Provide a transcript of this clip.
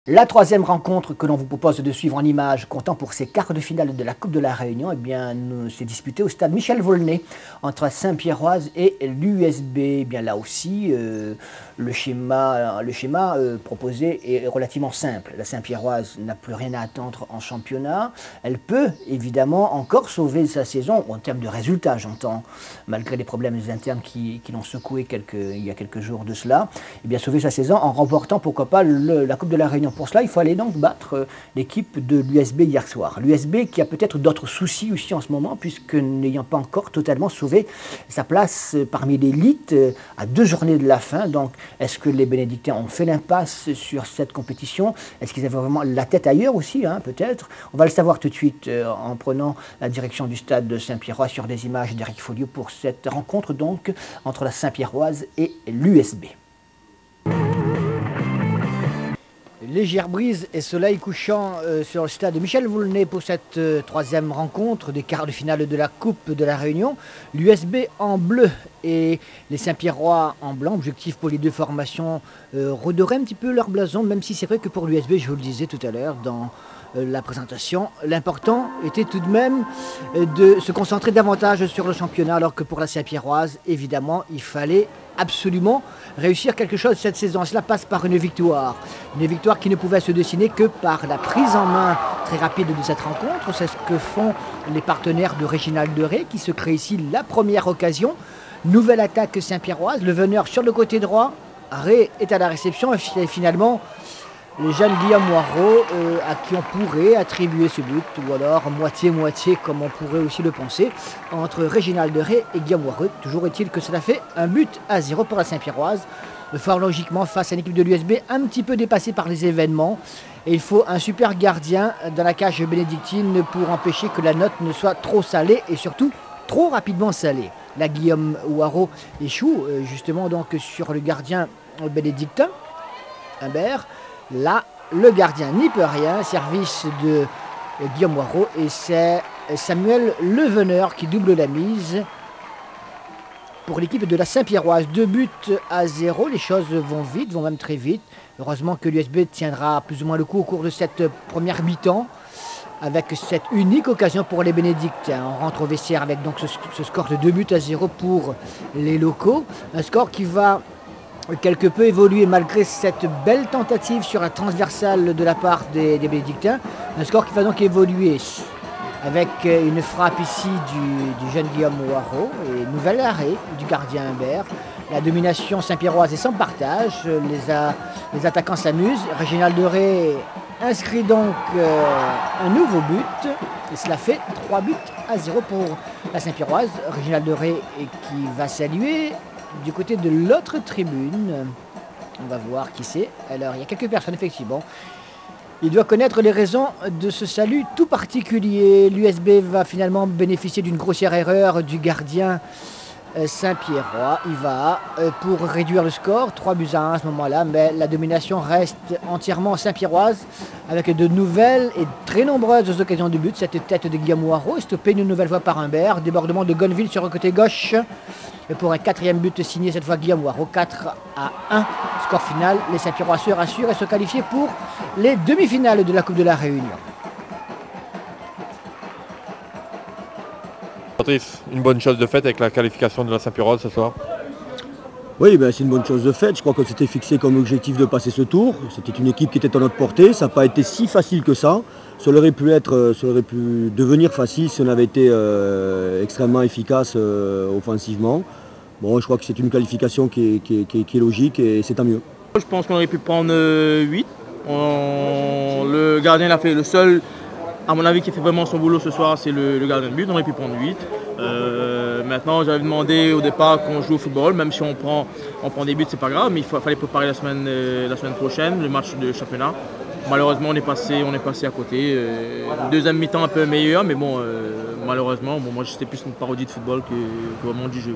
La troisième rencontre que l'on vous propose de suivre en images, comptant pour ces quarts de finale de la Coupe de la Réunion, s'est disputée au stade Michel Volney entre Saint-Pierroise et l'USB. Eh bien là aussi, le schéma proposé est relativement simple. La Saint-Pierroise n'a plus rien à attendre en championnat. Elle peut évidemment encore sauver sa saison, en termes de résultats j'entends, malgré les problèmes internes qui l'ont secoué il y a quelques jours de cela. Eh bien sauver sa saison en remportant pourquoi pas la Coupe de la Réunion. Pour cela, il faut aller donc battre l'équipe de l'USB hier soir. L'USB qui a peut-être d'autres soucis aussi en ce moment, puisque n'ayant pas encore totalement sauvé sa place parmi l'élite à 2 journées de la fin. Donc, est-ce que les Bénédictins ont fait l'impasse sur cette compétition? Est-ce qu'ils avaient vraiment la tête ailleurs aussi, peut-être? On va le savoir tout de suite en prenant la direction du stade de Saint-Pierrois sur des images d'Éric Folliot pour cette rencontre donc entre la Saint-Pierroise et l'USB. Légère brise et soleil couchant sur le stade de Michel Volney pour cette troisième rencontre des quarts de finale de la Coupe de la Réunion. L'USB en bleu et les Saint-Pierrois en blanc. Objectif pour les deux formations, redorer un petit peu leur blason, même si c'est vrai que pour l'USB, je vous le disais tout à l'heure dans la présentation, l'important était tout de même de se concentrer davantage sur le championnat, alors que pour la Saint-Pierroise, évidemment, il fallait absolument réussir quelque chose cette saison. Cela passe par une victoire qui ne pouvait se dessiner que par la prise en main très rapide de cette rencontre. C'est ce que font les partenaires de Réginald de Ré, qui se crée ici la première occasion. Nouvelle attaque Saint-Pierroise, le veneur sur le côté droit, Ré est à la réception et finalement le jeune Guillaume Moirot à qui on pourrait attribuer ce but, ou alors moitié-moitié comme on pourrait aussi le penser, entre Réginald de Ré et Guillaume Moirot. Toujours est-il que cela fait 1-0 pour la Saint-Pierroise, fort logiquement face à une équipe de l'USB un petit peu dépassée par les événements. Et il faut un super gardien dans la cage bénédictine pour empêcher que la note ne soit trop salée et surtout trop rapidement salée. Là, Guillaume Moirot échoue justement donc sur le gardien bénédictin, Humbert. Là, le gardien n'y peut rien, service de Guillaume Moirot, et c'est Samuel Leveneur qui double la mise pour l'équipe de la Saint-Pierroise. 2-0, les choses vont vite, vont même très vite. Heureusement que l'USB tiendra plus ou moins le coup au cours de cette première mi-temps, avec cette unique occasion pour les Bénédictins. On rentre au vestiaire avec donc ce score de 2-0 pour les locaux, un score qui va quelque peu évolué malgré cette belle tentative sur la transversale de la part des Bénédictins. Un score qui va donc évoluer avec une frappe ici du jeune Guillaume Moirot et nouvel arrêt du gardien Humbert. La domination Saint-Pierroise est sans partage. Les attaquants s'amusent. Réginald de Ré inscrit donc un nouveau but. Et cela fait 3-0 pour la Saint-Pierroise. Réginald de Ré qui va saluer du côté de l'autre tribune. On va voir qui c'est. Alors, il y a quelques personnes, effectivement. Il doit connaître les raisons de ce salut tout particulier. L'USB va finalement bénéficier d'une grossière erreur du gardien Saint-Pierrois. Il va pour réduire le score, 3-1 à ce moment-là, mais la domination reste entièrement saint-pierroise avec de nouvelles et très nombreuses occasions de but. Cette tête de Guillaume Moirot, stoppée une nouvelle fois par Humbert. Débordement de Gonneville sur le côté gauche. Et pour un 4e but signé cette fois Guillaume Moirot, 4-1. Score final, les Saint-Pierrois se rassurent et se qualifient pour les demi-finales de la Coupe de la Réunion. Patrice, une bonne chose de faite avec la qualification de la Saint-Pierroise ce soir? Oui, c'est une bonne chose de faite. Je crois que c'était fixé comme objectif de passer ce tour. C'était une équipe qui était à notre portée. Ça n'a pas été si facile que ça. Ça aurait pu devenir facile si on avait été extrêmement efficace offensivement. Bon, je crois que c'est une qualification qui est logique et c'est tant mieux. Je pense qu'on aurait pu prendre 8. Le gardien l'a fait, le seul, à mon avis, qui fait vraiment son boulot ce soir, c'est le gardien de but. On aurait pu prendre 8. Maintenant, j'avais demandé au départ qu'on joue au football, même si on prend des buts, c'est pas grave, mais il fallait préparer la semaine prochaine, le match de championnat. Malheureusement, on est passé à côté. Deuxième mi-temps un peu meilleur, mais bon, malheureusement, moi c'était plus une parodie de football que vraiment du jeu.